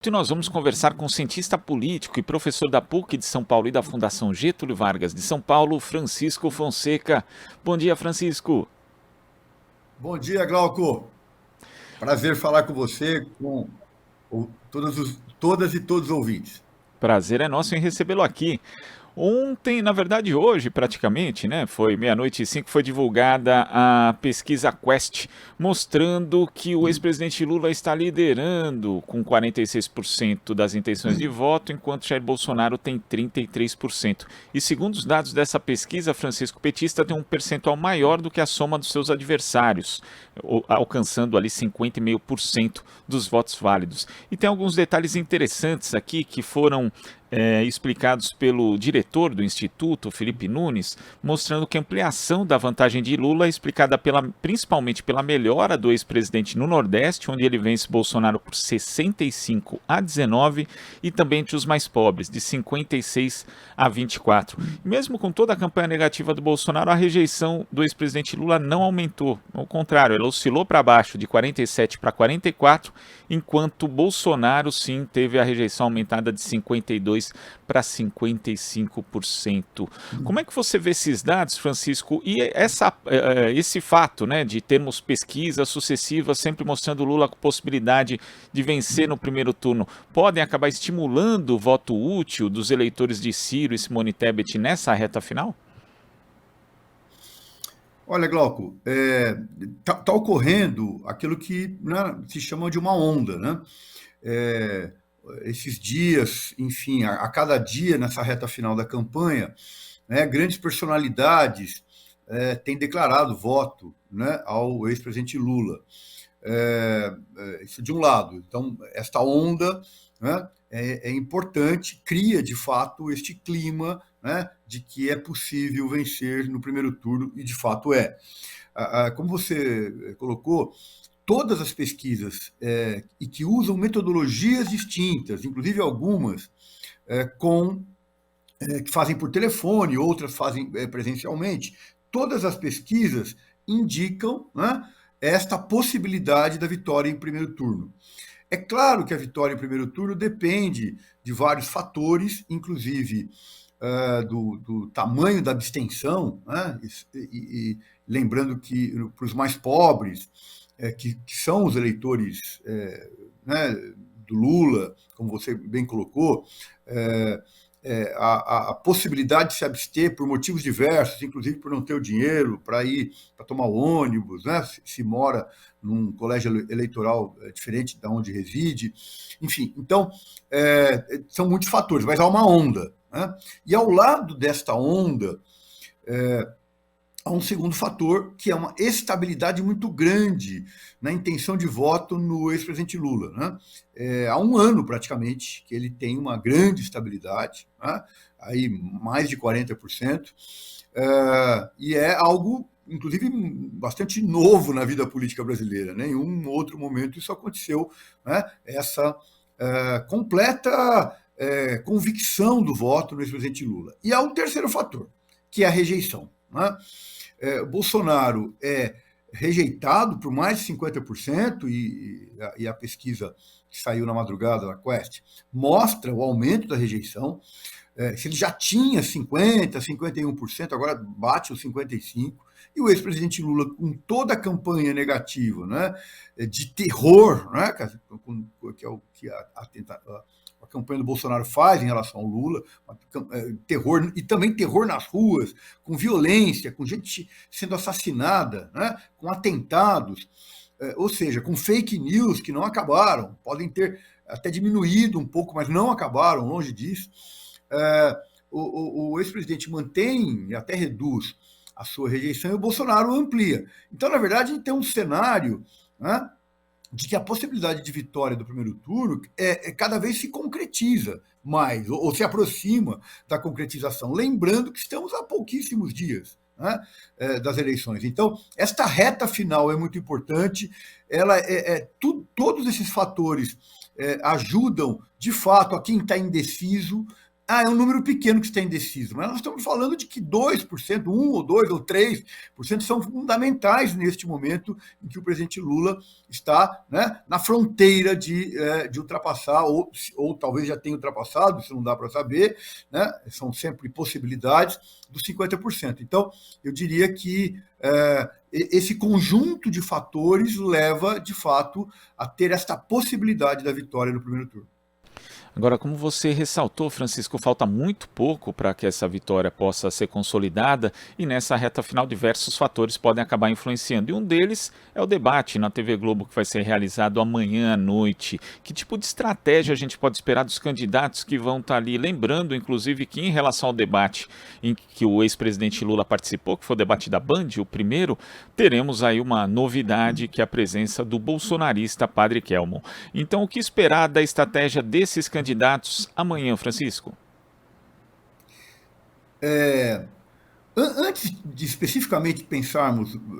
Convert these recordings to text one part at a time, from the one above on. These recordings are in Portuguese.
E nós vamos conversar com o cientista político e professor da PUC de São Paulo e da Fundação Getúlio Vargas de São Paulo, Francisco Fonseca. Bom dia, Francisco. Bom dia, Glauco. Prazer falar com você, com todas e todos os ouvintes. Prazer é nosso em recebê-lo aqui. Ontem, na verdade hoje praticamente, né, foi meia-noite e cinco, foi divulgada a pesquisa Quest, mostrando que o ex-presidente Lula está liderando com 46% das intenções de voto, enquanto Jair Bolsonaro tem 33%. E segundo os dados dessa pesquisa, Francisco Petista tem um percentual maior do que a soma dos seus adversários, alcançando ali 50,5% dos votos válidos. E tem alguns detalhes interessantes aqui que foram explicados pelo diretor do Instituto, Felipe Nunes, mostrando que a ampliação da vantagem de Lula é explicada principalmente pela melhora do ex-presidente no Nordeste, onde ele vence Bolsonaro por 65 a 19, e também entre os mais pobres, de 56 a 24. Mesmo com toda a campanha negativa do Bolsonaro, a rejeição do ex-presidente Lula não aumentou. Ao contrário, ela oscilou para baixo, de 47 para 44, enquanto Bolsonaro sim teve a rejeição aumentada de 52 para 55%. Como é que você vê esses dados, Francisco? E esse fato, né, de termos pesquisas sucessivas sempre mostrando Lula com possibilidade de vencer no primeiro turno, podem acabar estimulando o voto útil dos eleitores de Ciro e Simone Tebet nessa reta final? Olha, Glauco, tá ocorrendo aquilo que, né, se chama de uma onda, né? É, Esses dias, enfim, a cada dia nessa reta final da campanha, né, grandes personalidades têm declarado voto, né, ao ex-presidente Lula. Isso de um lado. Então, esta onda, né, é importante, cria de fato este clima, né, de que é possível vencer no primeiro turno, e de fato é. Como você colocou, todas as pesquisas e que usam metodologias distintas, inclusive algumas que fazem por telefone, outras fazem presencialmente, todas as pesquisas indicam, né, esta possibilidade da vitória em primeiro turno. É claro que a vitória em primeiro turno depende de vários fatores, inclusive do tamanho da abstenção, né? E lembrando que para os mais pobres, que são os eleitores né, do Lula, como você bem colocou, a possibilidade de se abster por motivos diversos, inclusive por não ter o dinheiro para ir para tomar o ônibus, né, se mora num colégio eleitoral diferente da onde reside, enfim. Então, são muitos fatores, mas há uma onda. Né? E ao lado desta onda, há um segundo fator, que é uma estabilidade muito grande na intenção de voto no ex-presidente Lula. Né? Há um ano, praticamente, que ele tem uma grande estabilidade, né? Aí mais de 40%, e é algo, inclusive, bastante novo na vida política brasileira. Né? Em um outro momento isso aconteceu, né? Essa completa convicção do voto no ex-presidente Lula. E há um terceiro fator, que é a rejeição. Né? Bolsonaro é rejeitado por mais de 50%, e a pesquisa que saiu na madrugada da Quest mostra o aumento da rejeição. Se ele já tinha 50%, 51%, agora bate os 55%, e o ex-presidente Lula, com toda a campanha negativa, né, de terror, né, que é o que a campanha do Bolsonaro faz em relação ao Lula, terror, e também terror nas ruas, com violência, com gente sendo assassinada, né, com atentados, ou seja, com fake news que não acabaram, podem ter até diminuído um pouco, mas não acabaram, longe disso. O ex-presidente mantém e até reduz a sua rejeição, e o Bolsonaro amplia. Então, na verdade, a gente tem um cenário, né, de que a possibilidade de vitória do primeiro turno cada vez se concretiza mais, ou se aproxima da concretização. Lembrando que estamos há pouquíssimos dias, né, das eleições. Então, esta reta final é muito importante. Todos esses fatores ajudam, de fato, a quem está indeciso é um número pequeno que está indeciso, mas nós estamos falando de que 2%, 1 ou 2 ou 3% são fundamentais neste momento em que o presidente Lula está, né, na fronteira de ultrapassar, ou talvez já tenha ultrapassado, isso não dá para saber, né, são sempre possibilidades, dos 50%. Então, eu diria que esse conjunto de fatores leva, de fato, a ter esta possibilidade da vitória no primeiro turno. Agora, como você ressaltou, Francisco, falta muito pouco para que essa vitória possa ser consolidada e nessa reta final diversos fatores podem acabar influenciando. E um deles é o debate na TV Globo que vai ser realizado amanhã à noite. Que tipo de estratégia a gente pode esperar dos candidatos que vão estar ali? Lembrando, inclusive, que em relação ao debate em que o ex-presidente Lula participou, que foi o debate da Band, o primeiro, teremos aí uma novidade que é a presença do bolsonarista Padre Kelmon. Então, o que esperar da estratégia desses candidatos amanhã, Francisco? Antes de especificamente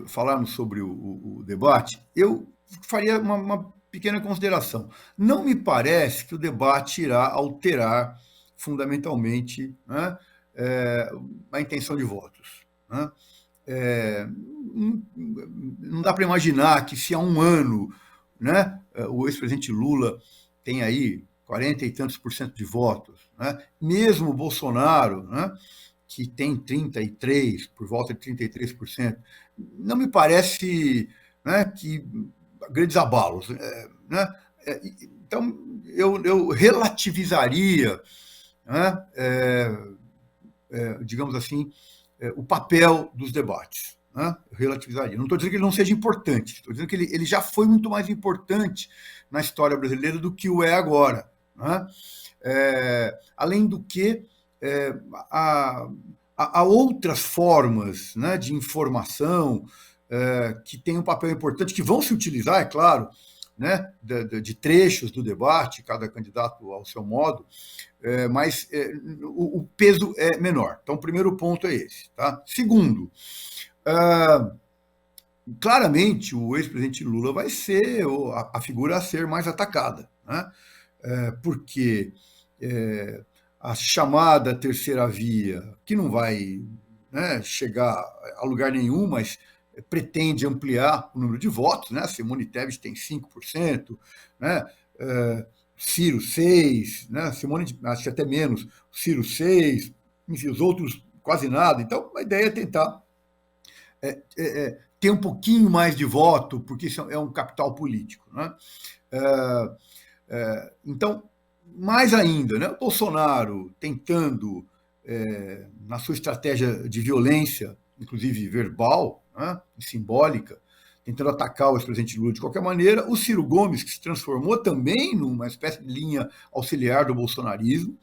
falarmos sobre o debate, eu faria uma pequena consideração. Não me parece que o debate irá alterar fundamentalmente, né, a intenção de votos. Né? Não dá para imaginar que se há um ano, né, o ex-presidente Lula tem aí 40 e tantos por cento de votos, né? Mesmo o Bolsonaro, né, que tem 33, por volta de 33%, não me parece, né, que grandes abalos. Né? Então, eu relativizaria, né, digamos assim, o papel dos debates. Né? Eu relativizaria. Não estou dizendo que ele não seja importante, estou dizendo que ele já foi muito mais importante na história brasileira do que o é agora. Né? Além do que, há outras formas, né, de informação que têm um papel importante, que vão se utilizar, é claro, né, de trechos do debate, cada candidato ao seu modo, mas o peso é menor. Então, o primeiro ponto é esse. Tá? Segundo, claramente o ex-presidente Lula vai ser a figura a ser mais atacada, né? Porque a chamada terceira via, que não vai, né, chegar a lugar nenhum, mas pretende ampliar o número de votos, né? Simone Tebet tem 5%, né? Ciro 6%, né? Simone acho que até menos, Ciro 6%, enfim, os outros quase nada. Então, a ideia é tentar ter um pouquinho mais de voto, porque isso é um capital político. Né? Então, mais ainda, né? O Bolsonaro tentando, na sua estratégia de violência, inclusive verbal, né, simbólica, tentando atacar o ex-presidente Lula de qualquer maneira, o Ciro Gomes, que se transformou também numa espécie de linha auxiliar do bolsonarismo,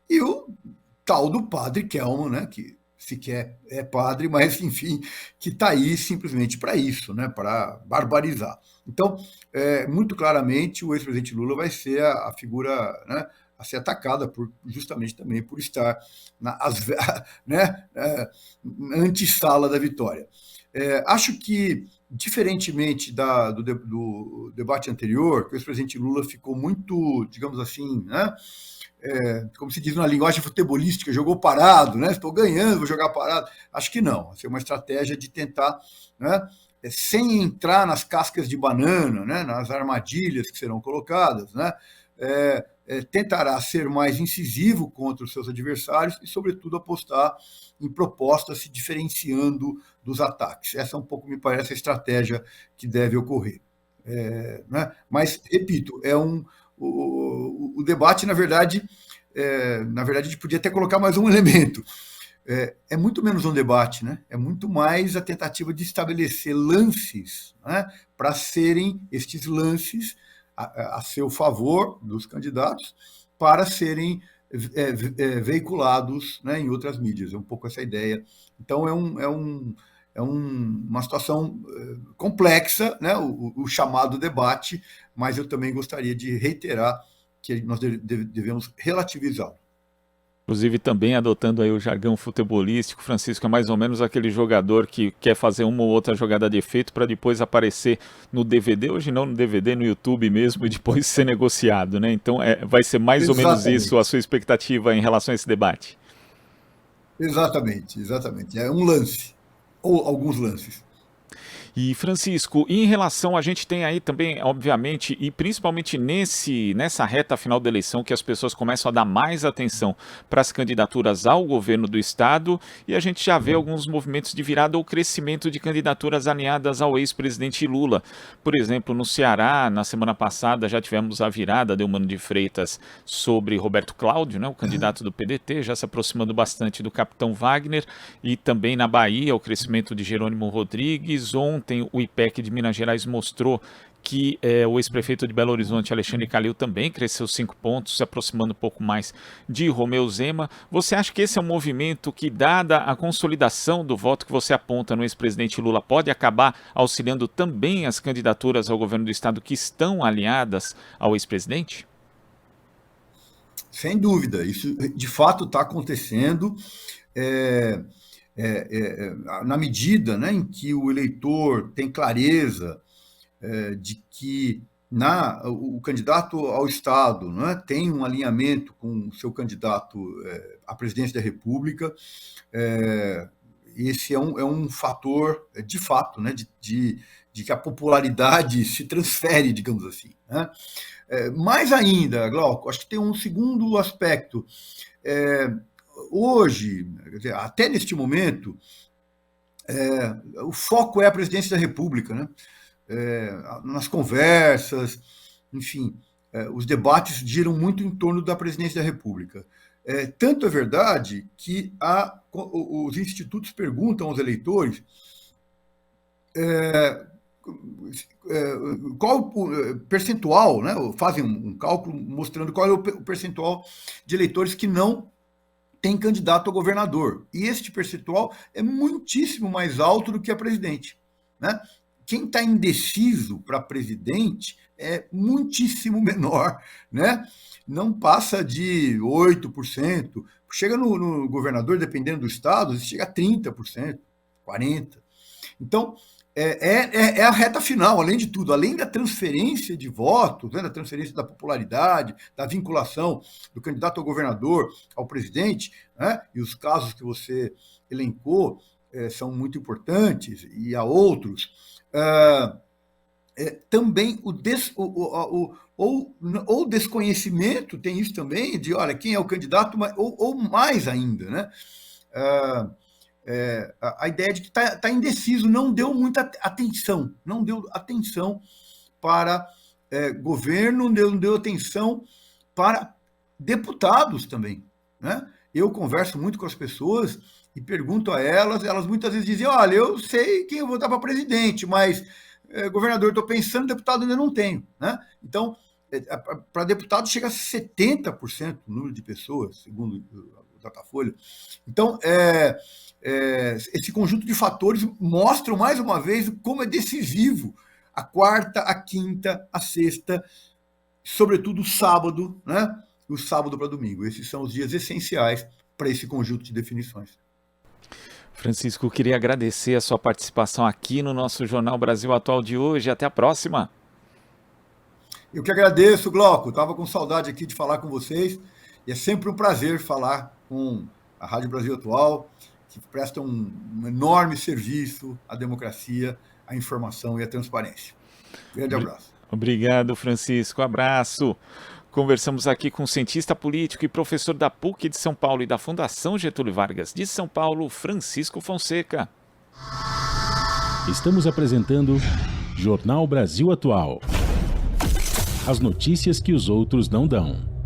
e o tal do Padre Kelmon, né, que sequer é padre, mas, enfim, que está aí simplesmente para isso, né, para barbarizar. Então, muito claramente, o ex-presidente Lula vai ser a figura, né, a ser atacada justamente também por estar na né, antessala da vitória. Acho que, diferentemente do debate anterior, que o ex-presidente Lula ficou muito, digamos assim, né, como se diz na linguagem futebolística, jogou parado, né? Estou ganhando, vou jogar parado. Acho que não. Essa é uma estratégia de tentar, né, sem entrar nas cascas de banana, né, nas armadilhas que serão colocadas, né, tentará ser mais incisivo contra os seus adversários e, sobretudo, apostar em propostas se diferenciando dos ataques. Essa, um pouco, me parece a estratégia que deve ocorrer. Né? Mas, repito, o debate, na verdade, a gente podia até colocar mais um elemento. É muito menos um debate, né? É muito mais a tentativa de estabelecer lances, né, para serem estes lances a seu favor dos candidatos, para serem veiculados, né, em outras mídias. É um pouco essa ideia. Então, uma situação complexa, né, o chamado debate, mas eu também gostaria de reiterar que nós devemos relativizá-lo. Inclusive também adotando aí o jargão futebolístico, Francisco é mais ou menos aquele jogador que quer fazer uma ou outra jogada de efeito para depois aparecer no DVD, hoje não no DVD, no YouTube mesmo, e depois ser negociado, né? Então vai ser mais ou menos isso a sua expectativa em relação a esse debate. Exatamente. É um lance, ou alguns lances. E Francisco, em relação, a gente tem aí também, obviamente, e principalmente nessa reta final da eleição, que as pessoas começam a dar mais atenção para as candidaturas ao governo do estado, e a gente já vê alguns movimentos de virada ou crescimento de candidaturas alinhadas ao ex-presidente Lula. Por exemplo, no Ceará, na semana passada, já tivemos a virada de Eumano de Freitas sobre Roberto Cláudio, né, o candidato do PDT, já se aproximando bastante do capitão Wagner, e também na Bahia, o crescimento de Jerônimo Rodrigues. Ontem o IPEC de Minas Gerais mostrou que o ex-prefeito de Belo Horizonte, Alexandre Calil, também cresceu 5 pontos, se aproximando um pouco mais de Romeu Zema. Você acha que esse é um movimento que, dada a consolidação do voto que você aponta no ex-presidente Lula, pode acabar auxiliando também as candidaturas ao governo do estado que estão alinhadas ao ex-presidente? Sem dúvida, isso de fato está acontecendo. Na medida, né, em que o eleitor tem clareza de que o candidato ao Estado, né, tem um alinhamento com o seu candidato à presidência da República, esse é um fator, de fato, né, de que a popularidade se transfere, digamos assim, né? Mais ainda, Glauco, acho que tem um segundo aspecto. Hoje, até neste momento, o foco é a presidência da República, né? Nas conversas, enfim, os debates giram muito em torno da presidência da República. Tanto é verdade que os institutos perguntam aos eleitores qual o percentual, né? Fazem um cálculo mostrando qual é o percentual de eleitores que não tem candidato a governador. E este percentual é muitíssimo mais alto do que a presidente, né? Quem está indeciso para presidente é muitíssimo menor, né? Não passa de 8%. Chega no governador, dependendo do estado, chega a 30%, 40%. Então, é a reta final, além de tudo, além da transferência de votos, né, da transferência da popularidade, da vinculação do candidato ao governador ao presidente, né, e os casos que você elencou são muito importantes, e há outros. Também o desconhecimento tem isso também, de olha, quem é o candidato, ou mais ainda, né? A ideia de que está indeciso, não deu muita atenção, para governo, não deu atenção para deputados também, né? Eu converso muito com as pessoas e pergunto a elas muitas vezes dizem, olha, eu sei quem eu vou votar para presidente, mas governador, estou pensando, deputado ainda não tenho, né? Então, para deputado chega a 70% o número de pessoas, segundo o Datafolha. Então, esse conjunto de fatores mostram mais uma vez como é decisivo a quarta, a quinta, a sexta, sobretudo o sábado, né? O sábado para domingo. Esses são os dias essenciais para esse conjunto de definições. Francisco, queria agradecer a sua participação aqui no nosso Jornal Brasil Atual de hoje. Até a próxima. Eu que agradeço, Glauco. Estava com saudade aqui de falar com vocês. E é sempre um prazer falar com a Rádio Brasil Atual, que presta um enorme serviço à democracia, à informação e à transparência. Grande abraço. Obrigado, Francisco. Abraço. Conversamos aqui com o cientista político e professor da PUC de São Paulo e da Fundação Getúlio Vargas de São Paulo, Francisco Fonseca. Estamos apresentando Jornal Brasil Atual. As notícias que os outros não dão.